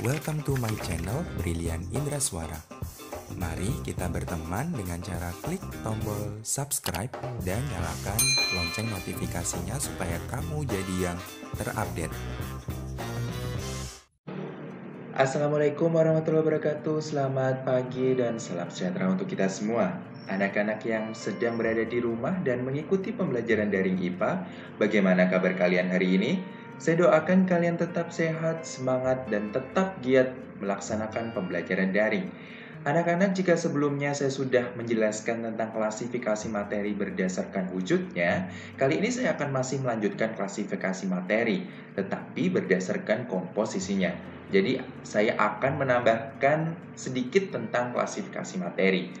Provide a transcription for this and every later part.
Welcome to my channel Brilian Indra Suara. Mari kita berteman dengan cara klik tombol subscribe dan nyalakan lonceng notifikasinya supaya kamu jadi yang terupdate. Assalamualaikum warahmatullahi wabarakatuh. Selamat pagi dan salam sejahtera untuk kita semua. Anak-anak yang sedang berada di rumah dan mengikuti pembelajaran daring IPA, bagaimana kabar kalian hari ini? Saya doakan kalian tetap sehat, semangat, dan tetap giat melaksanakan pembelajaran daring. Anak-anak, jika sebelumnya saya sudah menjelaskan tentang klasifikasi materi berdasarkan wujudnya, kali ini saya akan masih melanjutkan klasifikasi materi, tetapi berdasarkan komposisinya. Jadi, saya akan menambahkan sedikit tentang klasifikasi materi.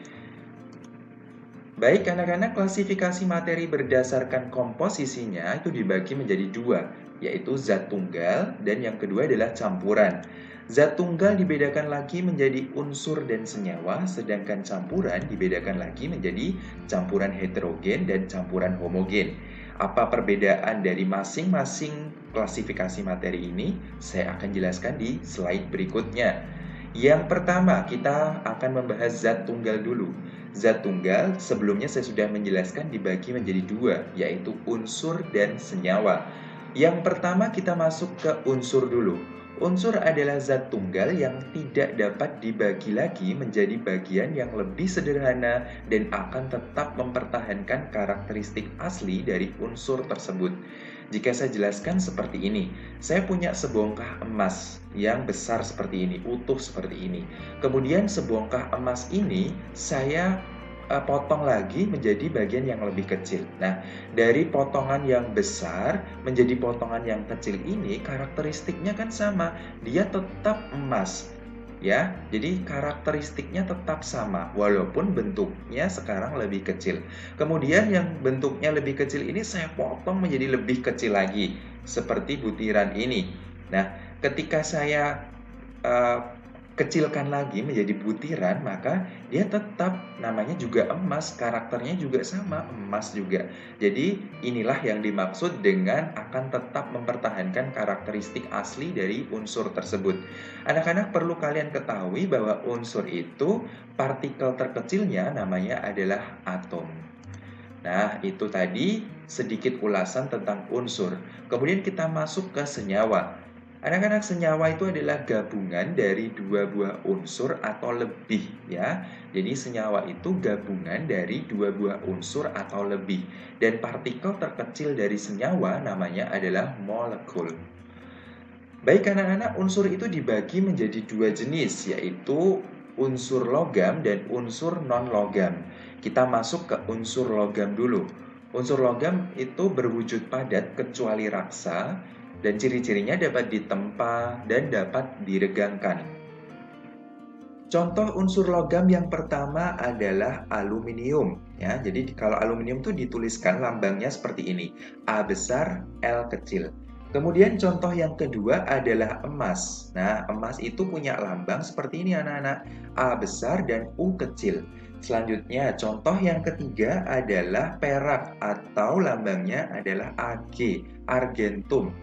Baik anak-anak, klasifikasi materi berdasarkan komposisinya itu dibagi menjadi dua, yaitu zat tunggal dan yang kedua adalah campuran. Zat tunggal dibedakan lagi menjadi unsur dan senyawa, sedangkan campuran dibedakan lagi menjadi campuran heterogen dan campuran homogen. Apa perbedaan dari masing-masing klasifikasi materi ini? Saya akan jelaskan di slide berikutnya. Yang pertama, kita akan membahas zat tunggal dulu. Zat tunggal sebelumnya saya sudah menjelaskan dibagi menjadi dua, yaitu unsur dan senyawa. Yang pertama kita masuk ke unsur dulu. Unsur adalah zat tunggal yang tidak dapat dibagi lagi menjadi bagian yang lebih sederhana dan akan tetap mempertahankan karakteristik asli dari unsur tersebut. Jika saya jelaskan seperti ini, saya punya sebongkah emas yang besar seperti ini, utuh seperti ini. Kemudian sebongkah emas ini saya potong lagi menjadi bagian yang lebih kecil. Nah, dari potongan yang besar menjadi potongan yang kecil ini karakteristiknya kan sama, dia tetap emas. Ya, jadi karakteristiknya tetap sama walaupun bentuknya sekarang lebih kecil. Kemudian yang bentuknya lebih kecil ini saya potong menjadi lebih kecil lagi seperti butiran ini. Nah, ketika saya kecilkan lagi menjadi butiran, maka dia tetap namanya juga emas, karakternya juga sama, emas juga. Jadi inilah yang dimaksud dengan akan tetap mempertahankan karakteristik asli dari unsur tersebut. Anak-anak perlu kalian ketahui bahwa unsur itu partikel terkecilnya namanya adalah atom. Nah, itu tadi sedikit ulasan tentang unsur. Kemudian kita masuk ke senyawa. Anak-anak, senyawa itu adalah gabungan dari dua buah unsur atau lebih ya. Jadi senyawa itu gabungan dari dua buah unsur atau lebih. Dan partikel terkecil dari senyawa namanya adalah molekul. Baik anak-anak, unsur itu dibagi menjadi dua jenis, yaitu unsur logam dan unsur non-logam. Kita masuk ke unsur logam dulu. Unsur logam itu berwujud padat kecuali raksa, dan ciri-cirinya dapat ditempa dan dapat diregangkan. Contoh unsur logam yang pertama adalah aluminium. Ya, jadi kalau aluminium itu dituliskan lambangnya seperti ini, A besar, L kecil. Kemudian contoh yang kedua adalah emas. Nah, emas itu punya lambang seperti ini anak-anak, A besar dan U kecil. Selanjutnya, contoh yang ketiga adalah perak atau lambangnya adalah Ag, argentum.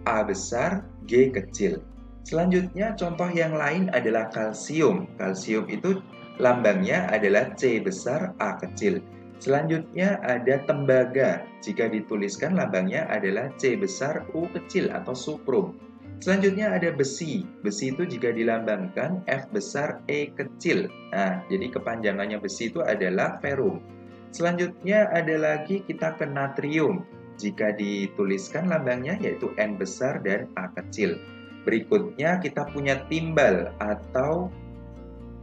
A besar, G kecil. Selanjutnya contoh yang lain adalah kalsium. Kalsium itu lambangnya adalah C besar, A kecil. Selanjutnya ada tembaga. Jika dituliskan lambangnya adalah C besar, U kecil atau suprum. Selanjutnya ada besi. Besi itu jika dilambangkan F besar, E kecil. Nah, jadi kepanjangannya besi itu adalah ferum. Selanjutnya ada lagi kita ke natrium. Jika dituliskan lambangnya yaitu N besar dan A kecil. Berikutnya kita punya timbal atau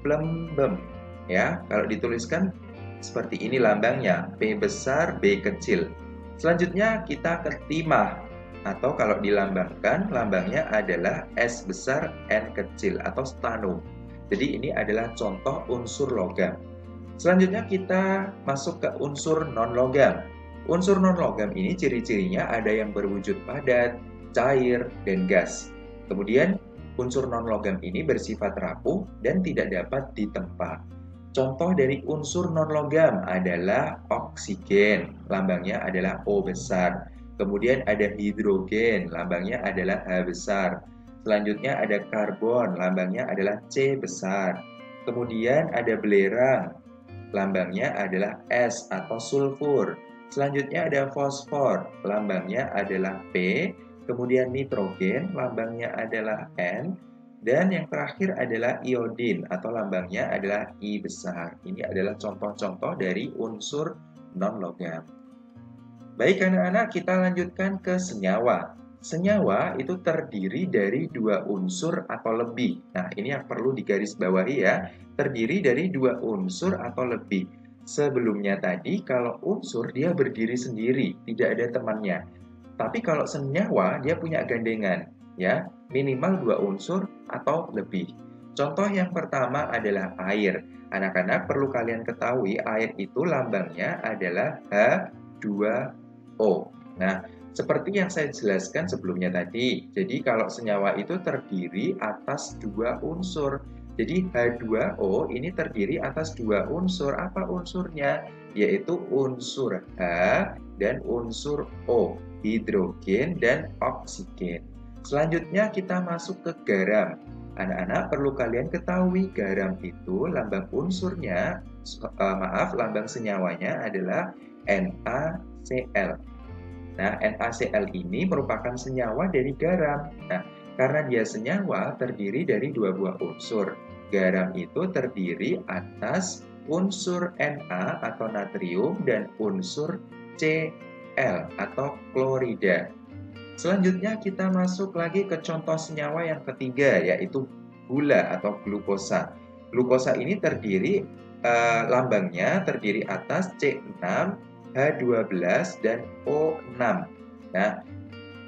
plembem. Ya, kalau dituliskan seperti ini lambangnya, P besar, B kecil. Selanjutnya kita ke timah atau kalau dilambangkan lambangnya adalah S besar, N kecil atau stannum. Jadi ini adalah contoh unsur logam. Selanjutnya kita masuk ke unsur non-logam. Unsur non-logam ini ciri-cirinya ada yang berwujud padat, cair, dan gas. Kemudian unsur non-logam ini bersifat rapuh dan tidak dapat ditempa. Contoh dari unsur non-logam adalah oksigen, lambangnya adalah O besar. Kemudian ada hidrogen, lambangnya adalah H besar. Selanjutnya ada karbon, lambangnya adalah C besar. Kemudian ada belerang, lambangnya adalah S atau sulfur. Selanjutnya ada fosfor, lambangnya adalah P. Kemudian nitrogen, lambangnya adalah N. Dan yang terakhir adalah iodin atau lambangnya adalah I besar. Ini adalah contoh-contoh dari unsur non-logam. Baik anak-anak, kita lanjutkan ke senyawa. Senyawa itu terdiri dari dua unsur atau lebih. Nah, ini yang perlu digarisbawahi ya. Terdiri dari dua unsur atau lebih. Sebelumnya tadi, kalau unsur dia berdiri sendiri, tidak ada temannya. Tapi kalau senyawa, dia punya gandengan, ya, minimal dua unsur atau lebih. Contoh yang pertama adalah air. Anak-anak perlu kalian ketahui, air itu lambangnya adalah H2O. Nah, seperti yang saya jelaskan sebelumnya tadi, jadi kalau senyawa itu terdiri atas dua unsur. Jadi H2O ini terdiri atas dua unsur. Apa unsurnya? Yaitu unsur H dan unsur O, hidrogen dan oksigen. Selanjutnya kita masuk ke garam. Anak-anak perlu kalian ketahui garam itu lambang unsurnya, lambang senyawanya adalah NaCl. Nah, NaCl ini merupakan senyawa dari garam. Nah, karena dia senyawa terdiri dari dua buah unsur. Garam itu terdiri atas unsur Na atau natrium dan unsur Cl atau klorida. Selanjutnya kita masuk lagi ke contoh senyawa yang ketiga, yaitu gula atau glukosa. Glukosa ini terdiri, lambangnya terdiri atas C6, H12 dan O6. Nah,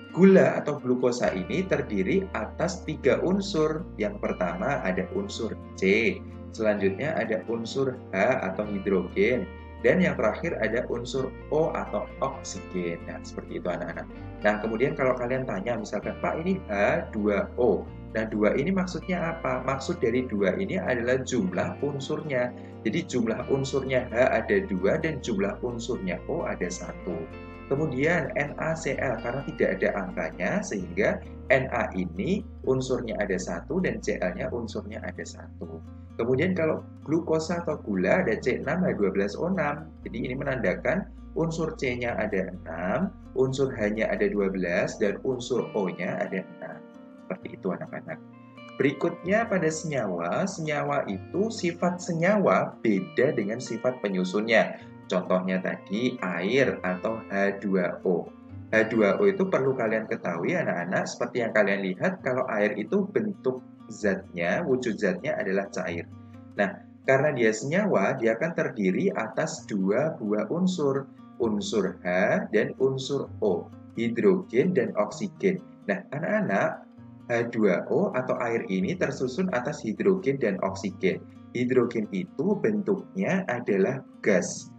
gula atau glukosa ini terdiri atas tiga unsur. Yang pertama ada unsur C, selanjutnya ada unsur H atau hidrogen, dan yang terakhir ada unsur O atau oksigen. Nah, seperti itu anak-anak. Nah, kemudian kalau kalian tanya misalkan, Pak ini H2O. Nah, 2 ini maksudnya apa? Maksud dari 2 ini adalah jumlah unsurnya. Jadi jumlah unsurnya H ada 2 dan jumlah unsurnya O ada 1. Kemudian NaCl karena tidak ada angkanya sehingga Na ini unsurnya ada 1 dan Cl-nya unsurnya ada 1. Kemudian kalau glukosa atau gula ada C6H12O6. Jadi ini menandakan unsur C-nya ada 6, unsur H-nya ada 12 dan unsur O-nya ada 6. Seperti itu anak-anak. Berikutnya pada senyawa, senyawa itu sifat senyawa beda dengan sifat penyusunnya. Contohnya tadi air atau H2O. H2O itu perlu kalian ketahui anak-anak, seperti yang kalian lihat kalau air itu bentuk zatnya, wujud zatnya adalah cair. Nah, karena dia senyawa, dia akan terdiri atas dua buah unsur, unsur H dan unsur O, hidrogen dan oksigen. Nah, anak-anak, H2O atau air ini tersusun atas hidrogen dan oksigen. Hidrogen itu bentuknya adalah gas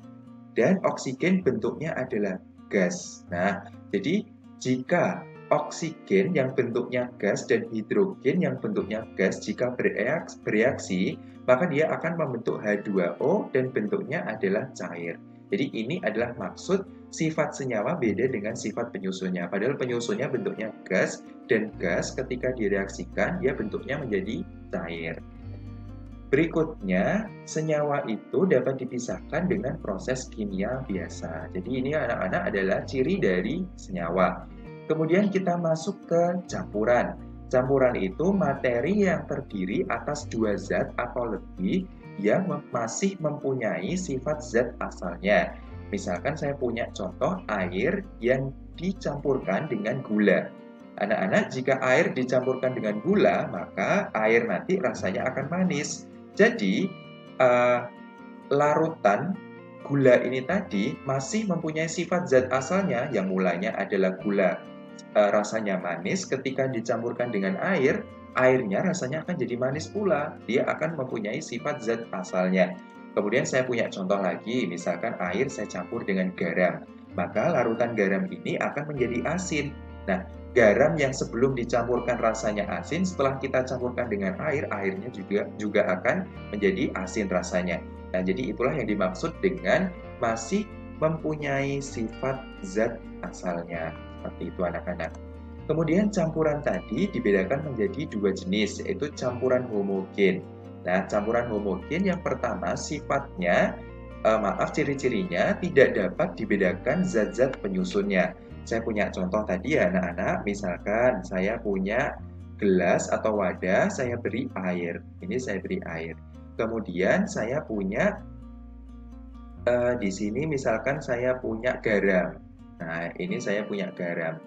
dan oksigen bentuknya adalah gas. Nah, jadi jika oksigen yang bentuknya gas dan hidrogen yang bentuknya gas jika bereaksi, maka dia akan membentuk H2O dan bentuknya adalah cair. Jadi ini adalah maksud sifat senyawa beda dengan sifat penyusunnya. Padahal penyusunnya bentuknya gas, dan gas ketika direaksikan, dia bentuknya menjadi cair. Berikutnya, senyawa itu dapat dipisahkan dengan proses kimia biasa. Jadi ini anak-anak adalah ciri dari senyawa. Kemudian kita masuk ke campuran. Campuran itu materi yang terdiri atas dua zat atau lebih yang masih mempunyai sifat zat asalnya. Misalkan saya punya contoh air yang dicampurkan dengan gula. Anak-anak, jika air dicampurkan dengan gula, maka air nanti rasanya akan manis. Jadi, larutan gula ini tadi masih mempunyai sifat zat asalnya yang mulanya adalah gula. Rasanya manis, ketika dicampurkan dengan air, airnya rasanya akan jadi manis pula. Dia akan mempunyai sifat zat asalnya. Kemudian saya punya contoh lagi, misalkan air saya campur dengan garam. Maka larutan garam ini akan menjadi asin. Nah, garam yang sebelum dicampurkan rasanya asin, setelah kita campurkan dengan air, airnya juga akan menjadi asin rasanya. Nah, jadi itulah yang dimaksud dengan masih mempunyai sifat zat asalnya. Seperti itu anak-anak. Kemudian campuran tadi dibedakan menjadi dua jenis, yaitu campuran homogen. Nah, campuran homogen yang pertama sifatnya, ciri-cirinya tidak dapat dibedakan zat-zat penyusunnya. Saya punya contoh tadi ya anak-anak, misalkan saya punya gelas atau wadah, saya beri air. Ini saya beri air. Kemudian saya punya di sini misalkan saya punya garam. Nah, ini saya punya garam.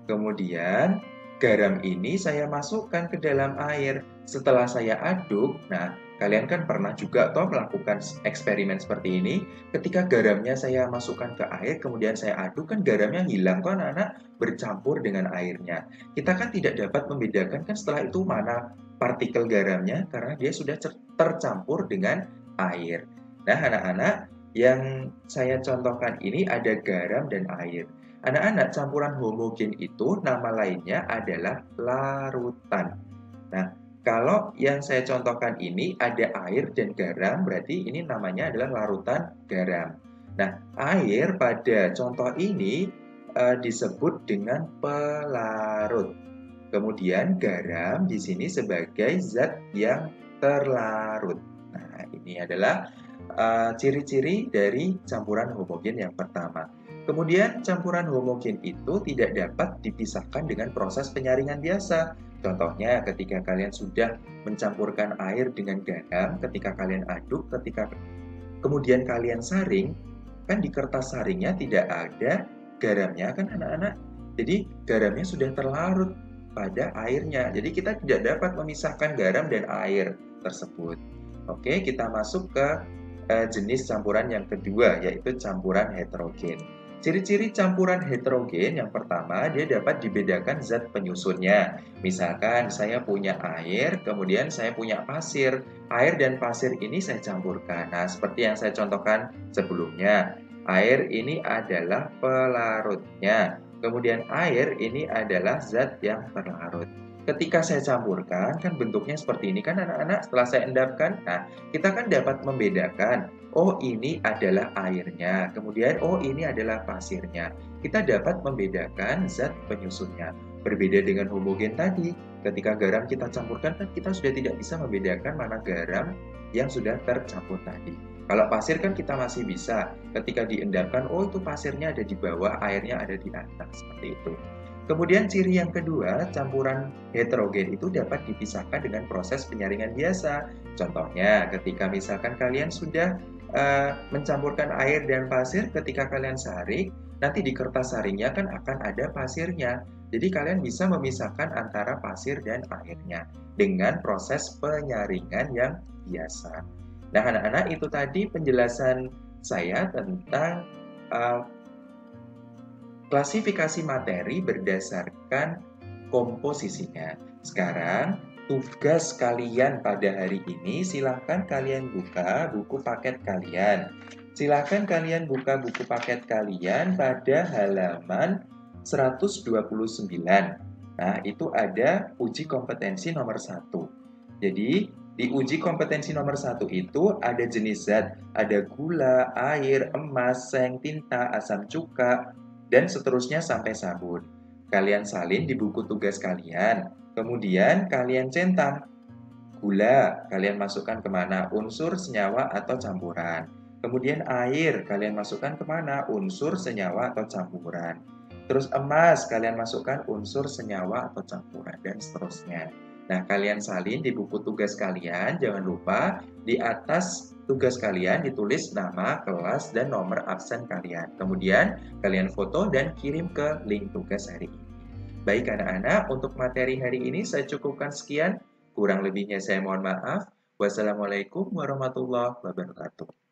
Kemudian garam ini saya masukkan ke dalam air. Setelah saya aduk, nah kalian kan pernah juga toh melakukan eksperimen seperti ini. Ketika garamnya saya masukkan ke air, kemudian saya aduk, kan garamnya hilang toh anak-anak, bercampur dengan airnya. Kita kan tidak dapat membedakan kan setelah itu mana partikel garamnya karena dia sudah tercampur dengan air. Nah anak-anak, yang saya contohkan ini ada garam dan air. Anak-anak, campuran homogen itu nama lainnya adalah larutan. Nah, kalau yang saya contohkan ini ada air dan garam, berarti ini namanya adalah larutan garam. Nah, air pada contoh ini disebut dengan pelarut. Kemudian garam di sini sebagai zat yang terlarut. Nah, ini adalah ciri-ciri dari campuran homogen yang pertama. Kemudian campuran homogen itu tidak dapat dipisahkan dengan proses penyaringan biasa. Contohnya ketika kalian sudah mencampurkan air dengan garam, ketika kalian aduk, ketika kemudian kalian saring, kan di kertas saringnya tidak ada garamnya kan anak-anak. Jadi garamnya sudah terlarut pada airnya. Jadi kita tidak dapat memisahkan garam dan air tersebut. Oke, kita masuk ke jenis campuran yang kedua, yaitu campuran heterogen. Ciri-ciri campuran heterogen yang pertama, dia dapat dibedakan zat penyusunnya. Misalkan saya punya air, kemudian saya punya pasir. Air dan pasir ini saya campurkan. Nah, seperti yang saya contohkan sebelumnya. Air ini adalah pelarutnya. Kemudian air ini adalah zat yang terlarut. Ketika saya campurkan, kan bentuknya seperti ini kan anak-anak, setelah saya endapkan, nah kita kan dapat membedakan, oh ini adalah airnya, kemudian oh ini adalah pasirnya. Kita dapat membedakan zat penyusunnya. Berbeda dengan homogen tadi, ketika garam kita campurkan, kan kita sudah tidak bisa membedakan mana garam yang sudah tercampur tadi. Kalau pasir kan kita masih bisa, ketika diendapkan, oh itu pasirnya ada di bawah, airnya ada di atas, seperti itu. Kemudian ciri yang kedua, campuran heterogen itu dapat dipisahkan dengan proses penyaringan biasa. Contohnya, ketika misalkan kalian sudah mencampurkan air dan pasir, ketika kalian saring, nanti di kertas saringnya kan akan ada pasirnya. Jadi kalian bisa memisahkan antara pasir dan airnya dengan proses penyaringan yang biasa. Nah anak-anak, itu tadi penjelasan saya tentang klasifikasi materi berdasarkan komposisinya. Sekarang, tugas kalian pada hari ini, silahkan kalian buka buku paket kalian. Silahkan kalian buka buku paket kalian pada halaman 129. Nah, itu ada uji kompetensi nomor 1. Jadi, di uji kompetensi nomor 1 itu ada jenis zat, ada gula, air, emas, seng, tinta, asam cuka, dan seterusnya sampai sabun. Kalian salin di buku tugas kalian. Kemudian kalian centang. Gula, kalian masukkan kemana? Unsur, senyawa, atau campuran. Kemudian air, kalian masukkan kemana? Unsur, senyawa, atau campuran. Terus emas, kalian masukkan unsur, senyawa, atau campuran, dan seterusnya. Nah, kalian salin di buku tugas kalian. Jangan lupa di atas tugas kalian ditulis nama, kelas, dan nomor absen kalian. Kemudian kalian foto dan kirim ke link tugas hari ini. Baik anak-anak, untuk materi hari ini saya cukupkan sekian. Kurang lebihnya saya mohon maaf. Wassalamualaikum warahmatullahi wabarakatuh.